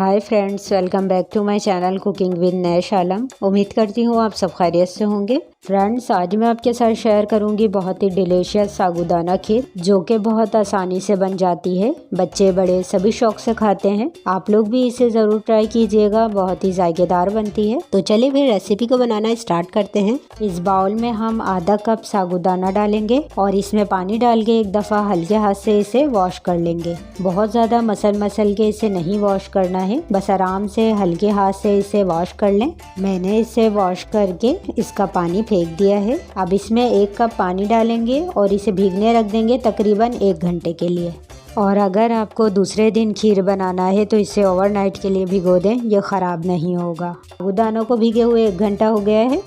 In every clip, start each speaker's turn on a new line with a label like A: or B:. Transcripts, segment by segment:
A: Hi friends, welcome back to my channel cooking with Nash Alam. उम्मीद करती हूँ आप सब खैरियत से होंगे। फ्रेंड्स, आज मैं आपके साथ शेयर करूंगी बहुत ही डिलीशियस साबूदाना खीर, जो कि बहुत आसानी से बन जाती है। बच्चे बड़े सभी शौक से खाते हैं। आप लोग भी इसे ज़रूर ट्राई कीजिएगा, बहुत ही जायकेदार बनती है। तो चलिए फिर रेसिपी को बनाना स्टार्ट करते हैं। इस बाउल में हम आधा कप साबूदाना डालेंगे और इसमें पानी डाल के एक दफ़ा हल्के हाथ से इसे वॉश कर लेंगे। बहुत ज़्यादा मसल के इसे नहीं वॉश करना है, बस आराम से हल्के हाथ से इसे वॉश कर लें। मैंने इसे वॉश करके इसका पानी फेंक दिया है। अब इसमें 1 कप पानी डालेंगे और इसे भीगने रख देंगे तकरीबन 1 घंटे के लिए। और अगर आपको दूसरे दिन खीर बनाना है तो इसे ओवरनाइट के लिए भिगो दें, ये ख़राब नहीं होगा। साबूदानों को भीगे हुए 1 घंटा हो गया है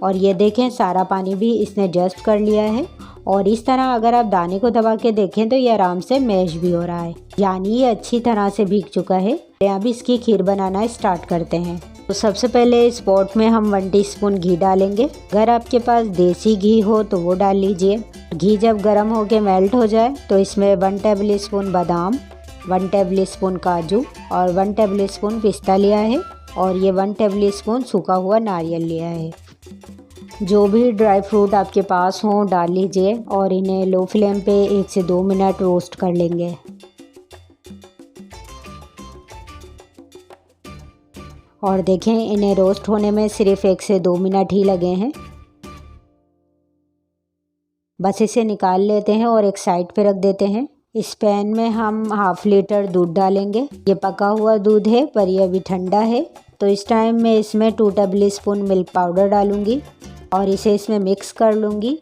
A: और ये देखें सारा पानी भी इसने जस्ट कर लिया है। और इस तरह अगर आप दाने को दबा के देखें तो ये आराम से मैश भी हो रहा है, यानी ये अच्छी तरह से भीग चुका है। अब इसकी खीर बनाना स्टार्ट करते हैं। तो सबसे पहले इस पॉट में हम 1 टीस्पून घी डालेंगे। अगर आपके पास देसी घी हो तो वो डाल लीजिए। घी जब गर्म होके मेल्ट हो जाए तो इसमें 1 टेबल स्पून बादाम, 1 टेबल स्पून काजू और 1 टेबल स्पून पिस्ता लिया है और ये 1 टेबल स्पून सूखा हुआ नारियल लिया है। जो भी ड्राई फ्रूट आपके पास हो डाल लीजिए और इन्हें लो फ्लेम पे 1 से 2 मिनट रोस्ट कर लेंगे। और देखें इन्हें रोस्ट होने में सिर्फ 1 से 2 मिनट ही लगे हैं। बस इसे निकाल लेते हैं और एक साइड पे रख देते हैं। इस पैन में हम 1/2 लीटर दूध डालेंगे। ये पका हुआ दूध है पर ये अभी ठंडा है, तो इस टाइम मैं इसमें 2 टेबल स्पून मिल्क पाउडर डालूंगी और इसे इसमें मिक्स कर लूँगी,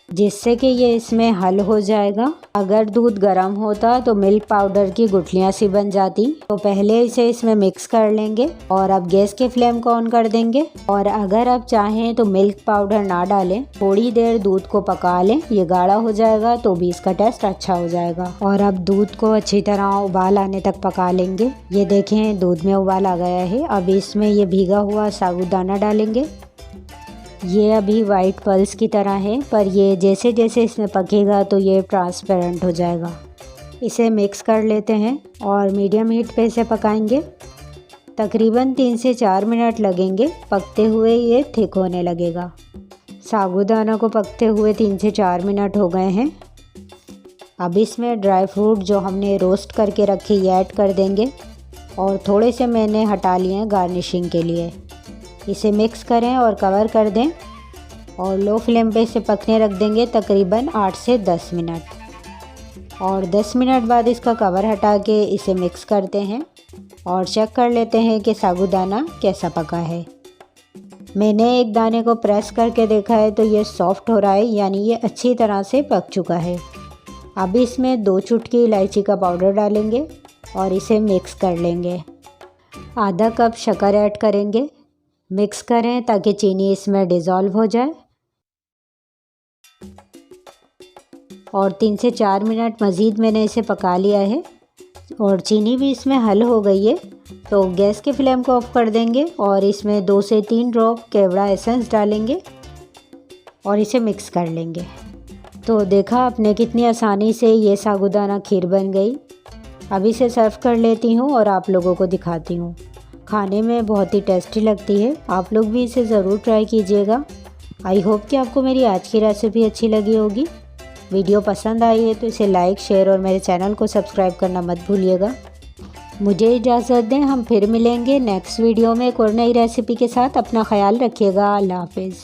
A: जिससे कि ये इसमें हल हो जाएगा। अगर दूध गर्म होता तो मिल्क पाउडर की गुठलियाँ सी बन जाती। तो पहले इसे इसमें मिक्स कर लेंगे और अब गैस के फ्लेम को ऑन कर देंगे। और अगर आप चाहें तो मिल्क पाउडर ना डालें, थोड़ी देर दूध को पका लें, ये गाढ़ा हो जाएगा तो भी इसका टेस्ट अच्छा हो जाएगा। और अब दूध को अच्छी तरह उबाल आने तक पका लेंगे। ये देखें दूध में उबाल आ गया है। अब इसमें ये भीगा हुआ साबूदाना डालेंगे। ये अभी वाइट पल्स की तरह है, पर ये जैसे जैसे इसमें पकेगा तो ये ट्रांसपेरेंट हो जाएगा। इसे मिक्स कर लेते हैं और मीडियम हीट पे इसे पकाएंगे। तकरीबन 3 से 4 मिनट लगेंगे। पकते हुए ये थिक होने लगेगा। साबूदाना को पकते हुए 3 से 4 मिनट हो गए हैं। अब इसमें ड्राई फ्रूट जो हमने रोस्ट करके रखे ये ऐड कर देंगे और थोड़े से मैंने हटा लिए हैं गार्निशिंग के लिए। इसे मिक्स करें और कवर कर दें और लो फ्लेम पे इसे पकने रख देंगे तकरीबन 8 से 10 मिनट। और 10 मिनट बाद इसका कवर हटा के इसे मिक्स करते हैं और चेक कर लेते हैं कि साबूदाना कैसा पका है। मैंने एक दाने को प्रेस करके देखा है तो ये सॉफ्ट हो रहा है, यानी ये अच्छी तरह से पक चुका है। अब इसमें 2 चुटकी इलायची का पाउडर डालेंगे और इसे मिक्स कर लेंगे। आधा कप शक्कर ऐड करेंगे। मिक्स करें ताकि चीनी इसमें डिज़ोल्व हो जाए। और 3 से 4 मिनट मज़ीद मैंने इसे पका लिया है और चीनी भी इसमें हल हो गई है। तो गैस के फ्लेम को ऑफ कर देंगे और इसमें 2 से 3 ड्रॉप केवड़ा एसेंस डालेंगे और इसे मिक्स कर लेंगे। तो देखा आपने कितनी आसानी से ये साबूदाना खीर बन गई। अब इसे सर्व कर लेती हूँ और आप लोगों को दिखाती हूँ। खाने में बहुत ही टेस्टी लगती है। आप लोग भी इसे ज़रूर ट्राई कीजिएगा। आई होप कि आपको मेरी आज की रेसिपी अच्छी लगी होगी। वीडियो पसंद आई है तो इसे लाइक, शेयर और मेरे चैनल को सब्सक्राइब करना मत भूलिएगा। मुझे इजाज़त दें, हम फिर मिलेंगे नेक्स्ट वीडियो में एक और नई रेसिपी के साथ। अपना ख्याल रखिएगा। अल्लाह हाफिज़।